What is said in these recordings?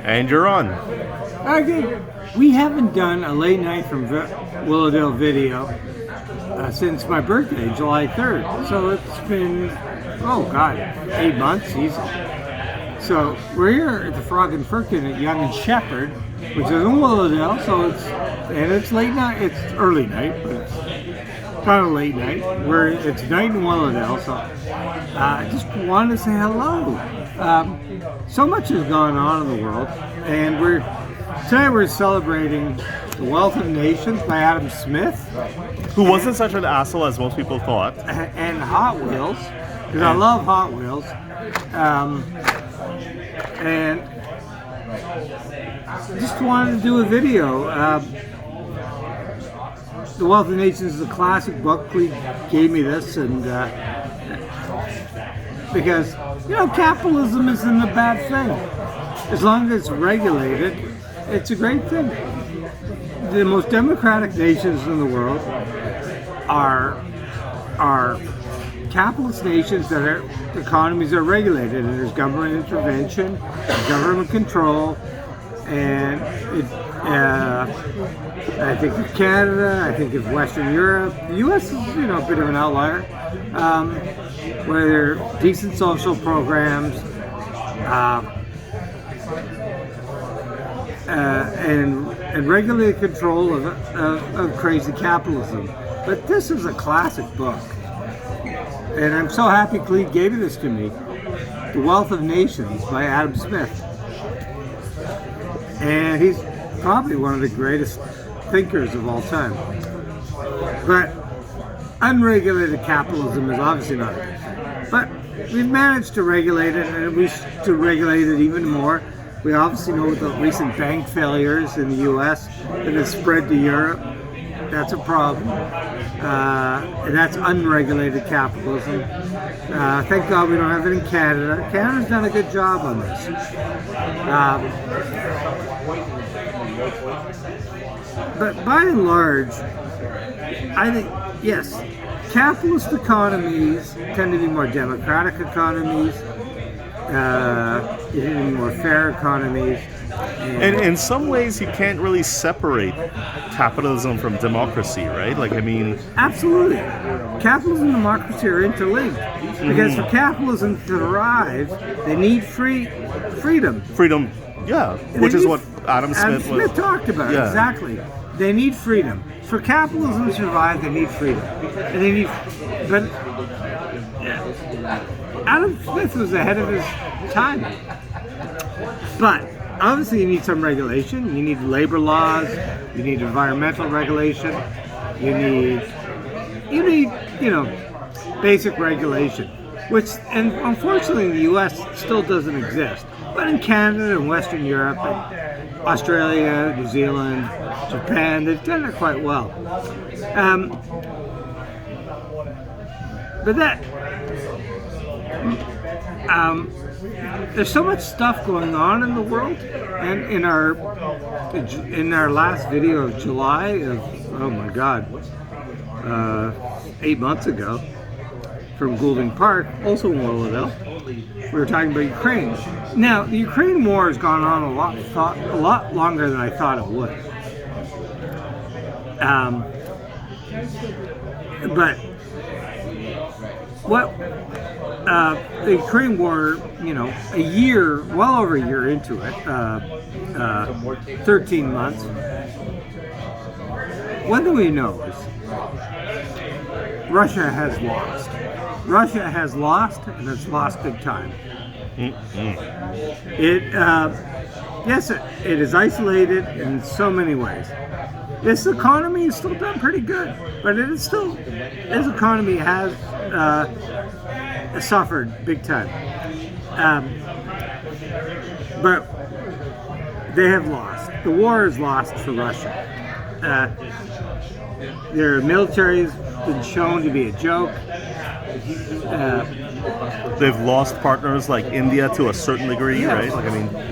And you're on. Okay, we haven't done a Late Night from Willowdale video since my birthday, July 3rd. So it's been, 8 months easily. So we're here at the Frog and Firkin at Young and Shepherd, which is in Willowdale. So it's late night. It's early night, but it's kind of late night. It's night in Willowdale. So I just wanted to say hello. So much has gone on in the world, and today we're celebrating The Wealth of Nations by Adam Smith, who wasn't such an asshole as most people thought, and Hot Wheels, because I love Hot Wheels, and just wanted to do a video. The Wealth of Nations is a classic book. Cleve gave me this, and because capitalism isn't a bad thing. As long as it's regulated, it's a great thing. The most democratic nations in the world are capitalist nations that their economies are regulated, and there's government intervention, government control, and I think of Canada, I think of Western Europe. The U.S. is a bit of an outlier, where there are decent social programs, and regulated control of crazy capitalism. But this is a classic book, and I'm so happy Cleve gave this to me. The Wealth of Nations by Adam Smith, and he's probably one of the greatest thinkers of all time. But unregulated capitalism is obviously not a good thing. But we've managed to regulate it, and we should regulate it even more. We obviously know the recent bank failures in the U.S. that has spread to Europe. That's a problem. And that's unregulated capitalism. Thank God we don't have it in Canada. Canada's done a good job on this. But by and large, I think, yes, capitalist economies tend to be more democratic economies, more fair economies. And in some ways, you can't really separate capitalism from democracy, right? Absolutely. Capitalism and democracy are interlinked. Because for capitalism to thrive, they need freedom. Freedom, yeah, which is what Adam Smith talked about. Yeah. Exactly. They need freedom. For capitalism to survive, they need freedom. But Adam Smith was ahead of his time. But obviously you need some regulation. You need labor laws. You need environmental regulation. You need basic regulation, and unfortunately in the U.S. still doesn't exist. But in Canada and Western Europe, and Australia, New Zealand, Japan, they've done it quite well. But there's so much stuff going on in the world, and in our last video of July of 8 months ago from Goulding Park, also in Willowdale, we were talking about Ukraine. Now, the Ukraine war has gone on a lot longer than I thought it would. But what the Ukraine war, well over a year into it, 13 months. One thing we know is Russia has lost. Russia has lost, and it's lost big time. Yes, it is isolated in so many ways. Its economy is still done pretty good, but its economy has suffered big time. But they have lost. The war is lost for Russia. Their military has been shown to be a joke. They've lost partners like India to a certain degree, right?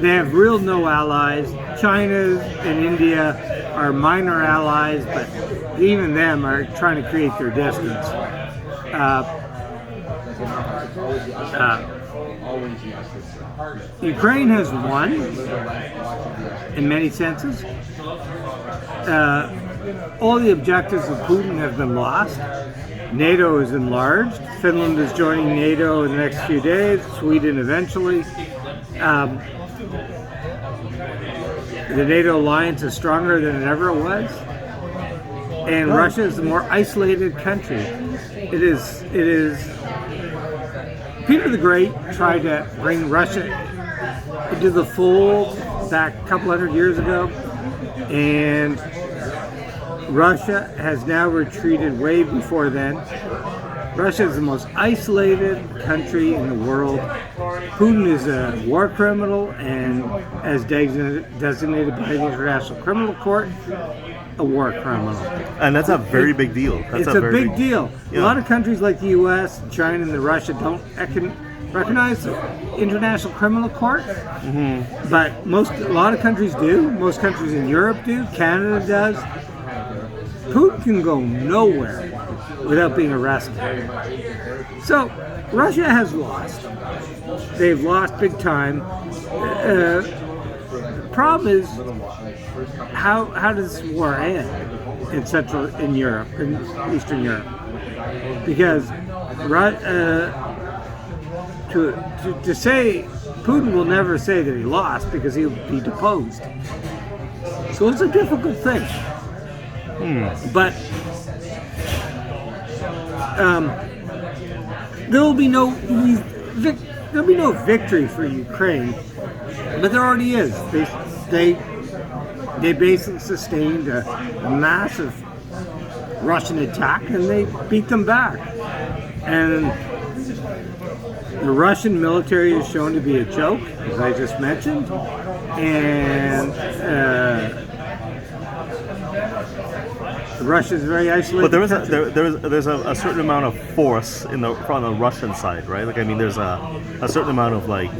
They have real no allies. China and India are minor allies, but even them are trying to create their distance. Ukraine has won in many senses. All the objectives of Putin have been lost. NATO is enlarged. Finland is joining NATO in the next few days. Sweden eventually. The NATO alliance is stronger than it ever was. And Russia is a more isolated country. It is. Peter the Great tried to bring Russia into the fold back a couple hundred years ago, and Russia has now retreated way before then. Russia is the most isolated country in the world. Putin is a war criminal and, as designated by the International Criminal Court, a war criminal. And that's a very big deal. It's a big deal. Yeah. A lot of countries like the U.S., China, and Russia don't recognize the International Criminal Court, but a lot of countries do. Most countries in Europe do. Canada does. Putin can go nowhere without being arrested. So Russia has lost. They've lost big time. The problem is, how does this war end in Europe, in Eastern Europe? Because to say, Putin will never say that he lost because he'll be deposed. So it's a difficult thing. But there'll be no victory for Ukraine, but there already is. They basically sustained a massive Russian attack, and they beat them back. And the Russian military is shown to be a joke, as I just mentioned, and Russia is very isolated. But there's a certain amount of force on the Russian side, right? Like, I mean, there's a certain amount of, like,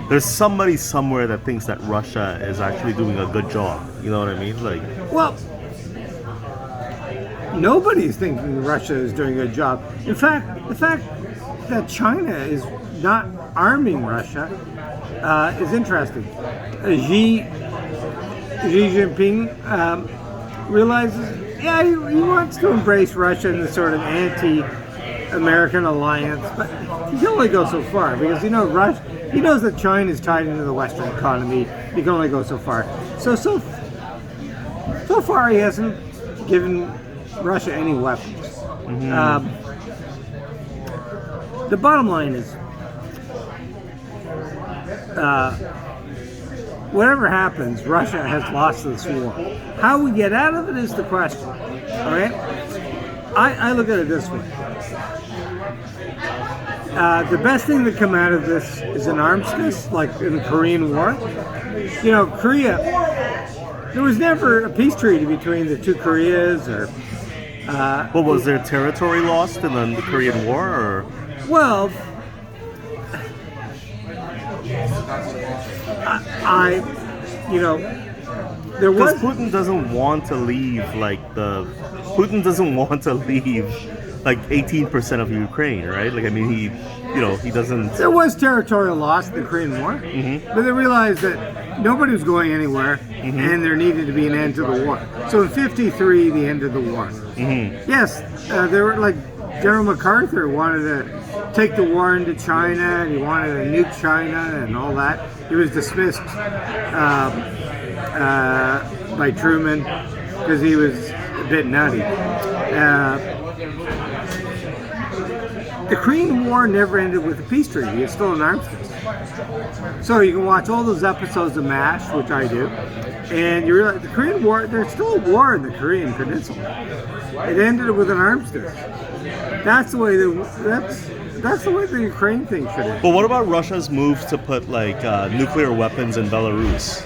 there's somebody somewhere that thinks that Russia is actually doing a good job. You know what I mean? Like, well, nobody's thinking Russia is doing a good job. In fact, the fact that China is not arming Russia is interesting. Xi Jinping realizes, yeah, he wants to embrace Russia in the sort of anti-American alliance, but he can only go so far because he knows that China is tied into the Western economy. He can only go so far. So far he hasn't given Russia any weapons. The bottom line is, whatever happens, Russia has lost this war. How we get out of it is the question. All right? I look at it this way. The best thing to come out of this is an armistice, like in the Korean War. You know, Korea, there was never a peace treaty between the two Koreas, or... what was their territory lost in the Korean War, or...? Well, there was... Because Putin doesn't want to leave, like 18% of Ukraine, right? Like, I mean, he doesn't... There was territorial loss in the Korean War, but they realized that nobody was going anywhere, and there needed to be an end to the war. So in '53, the end of the war. Yes, there were, like, General MacArthur wanted to take the war into China, and he wanted to nuke China and all that. He was dismissed by Truman because he was a bit nutty. The Korean War never ended with a peace treaty. It's still an armistice. So you can watch all those episodes of MASH, which I do, and you realize the Korean War, there's still a war in the Korean Peninsula. It ended with an armistice. That's the way that's the way the Ukraine thing should end. But what about Russia's move to put nuclear weapons in Belarus?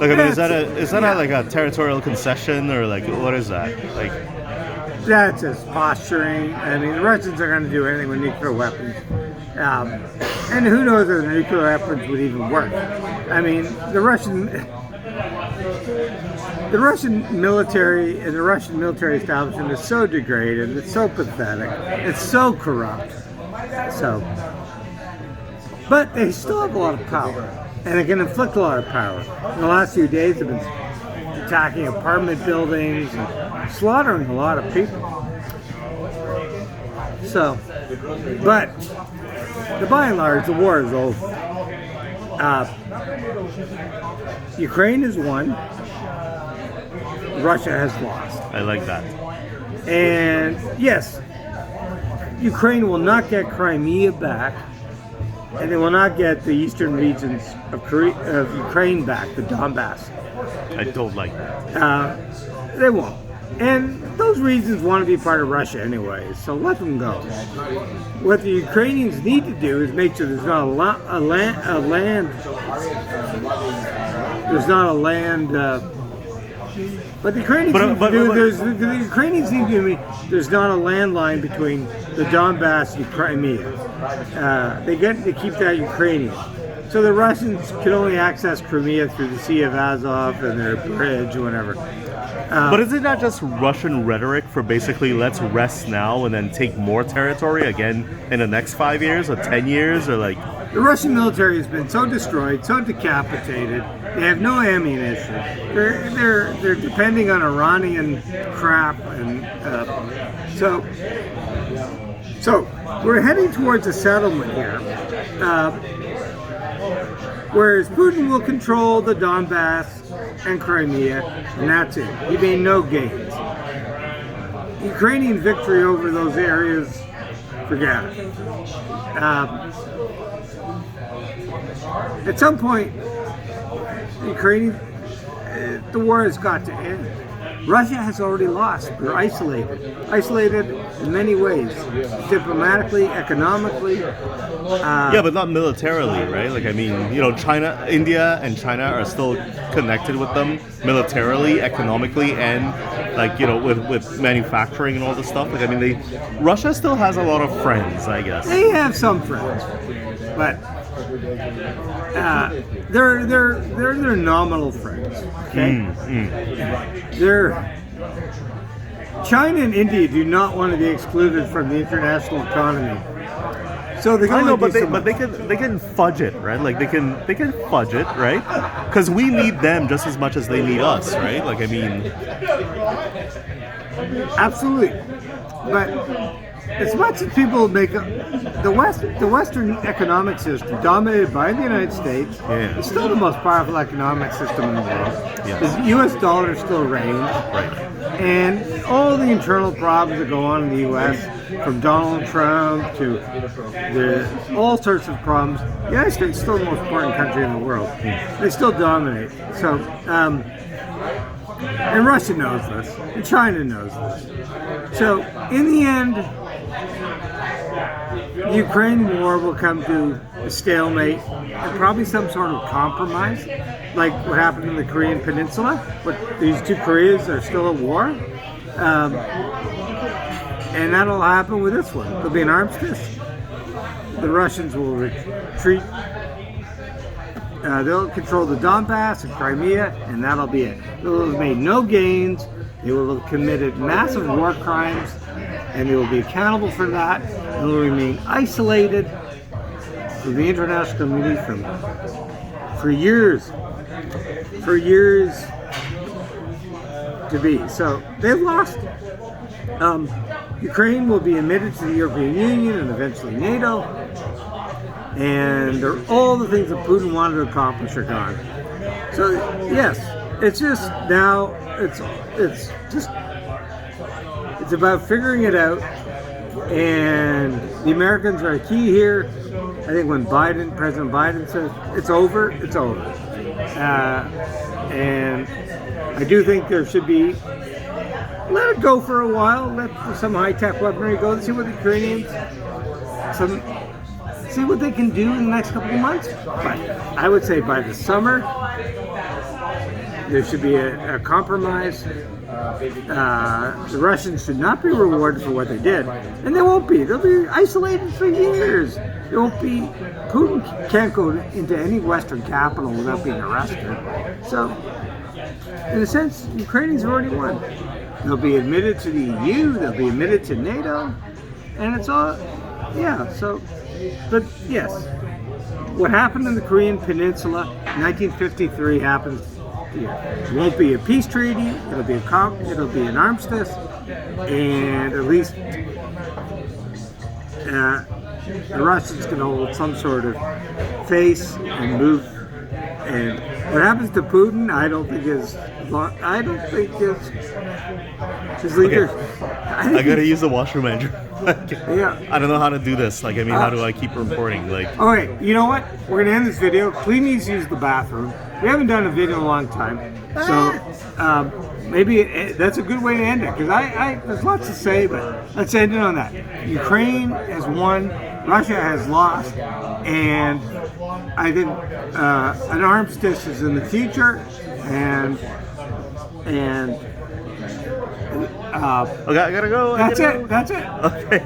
Like, I mean, is that a territorial concession, or like, what is that? Like, that's just posturing. I mean, the Russians are going to do anything with nuclear weapons, and who knows if the nuclear weapons would even work? I mean, the Russian military and the Russian military establishment is so degraded, it's so pathetic, it's so corrupt. So But they still have a lot of power, and they can inflict a lot of power. In the last few days, they've been attacking apartment buildings and slaughtering a lot of people. So, but by and large, the war is over. Ukraine has won. Russia has lost. I like that. And yes, Ukraine will not get Crimea back, and they will not get the eastern regions of Ukraine back, the Donbass. I don't like that. They won't. And those regions want to be part of Russia anyway, so let them go. What the Ukrainians need to do is make sure there's not a land. But the Ukrainians the Ukrainians need to do. There's not a landline between the Donbass and Crimea. They keep that Ukrainian. So the Russians can only access Crimea through the Sea of Azov and their bridge or whatever. But is it not just Russian rhetoric for basically let's rest now and then take more territory again in the next 5 years or 10 years or like? The Russian military has been so destroyed, so decapitated. They have no ammunition. They're depending on Iranian crap, and so we're heading towards a settlement here. Whereas Putin will control the Donbass and Crimea, and that's it. He made no gains. Ukrainian victory over those areas, forget it. At some point, the war has got to end. Russia has already lost. We're isolated in many ways, diplomatically, economically. Yeah, but not militarily, right? Like, I mean, China, India and China are still connected with them militarily, economically, and with manufacturing and all this stuff. Like, I mean, Russia still has a lot of friends, I guess. They have some friends, but they're nominal friends. Okay, China and India do not want to be excluded from the international economy. So they can fudge it, right? Like they can fudge it, right? Because we need them just as much as they need us, right? Like, I mean, absolutely. But as much as people make the Western economic system, dominated by the United States, is still the most powerful economic system in the world. The U.S. dollar still reigns, and all the internal problems that go on in the U.S., from Donald Trump to all sorts of problems, the United States is still the most important country in the world. They still dominate. So, and Russia knows this, and China knows this. So, in the end, the Ukraine war will come to a stalemate and probably some sort of compromise, like what happened in the Korean Peninsula. But these two Koreas are still at war. And that'll happen with this one. There'll be an armistice. The Russians will retreat. They'll control the Donbass and Crimea, and that'll be it. They'll have made no gains. They will have committed massive war crimes, and they will be accountable for that. And will remain isolated from the international community for years to be. So they've lost. Ukraine will be admitted to the European Union and eventually NATO, and all the things that Putin wanted to accomplish are gone. So yes, it's just now it's about figuring it out, and the Americans are key here. I think when President Biden says it's over, it's over, and I do think there should be. Let it go for a while. Let some high-tech weaponry go. See what the Ukrainians, see what they can do in the next couple of months. But I would say by the summer, there should be a compromise. The Russians should not be rewarded for what they did, and they won't be. They'll be isolated for years. There won't be. Putin can't go into any Western capital without being arrested. So, in a sense, Ukrainians have already won. They'll be admitted to the EU, they'll be admitted to NATO, and it's all, yeah, so, but yes, what happened in the Korean Peninsula in 1953 happens here. It won't be a peace treaty. It'll be an armistice, and at least the Russians can hold some sort of face and move. And what happens to Putin, I don't think his leaders. I gotta use the washroom, Andrew. Yeah. I don't know how to do this. Like, I mean, how do I keep reporting? Like, Okay, you know what? We're gonna end this video. Clee needs to use the bathroom. We haven't done a video in a long time, so maybe that's a good way to end it. Because there's lots to say, but let's end it on that. Ukraine has won, Russia has lost, and I think an armistice is in the future, and okay, I gotta go. that's it. Okay.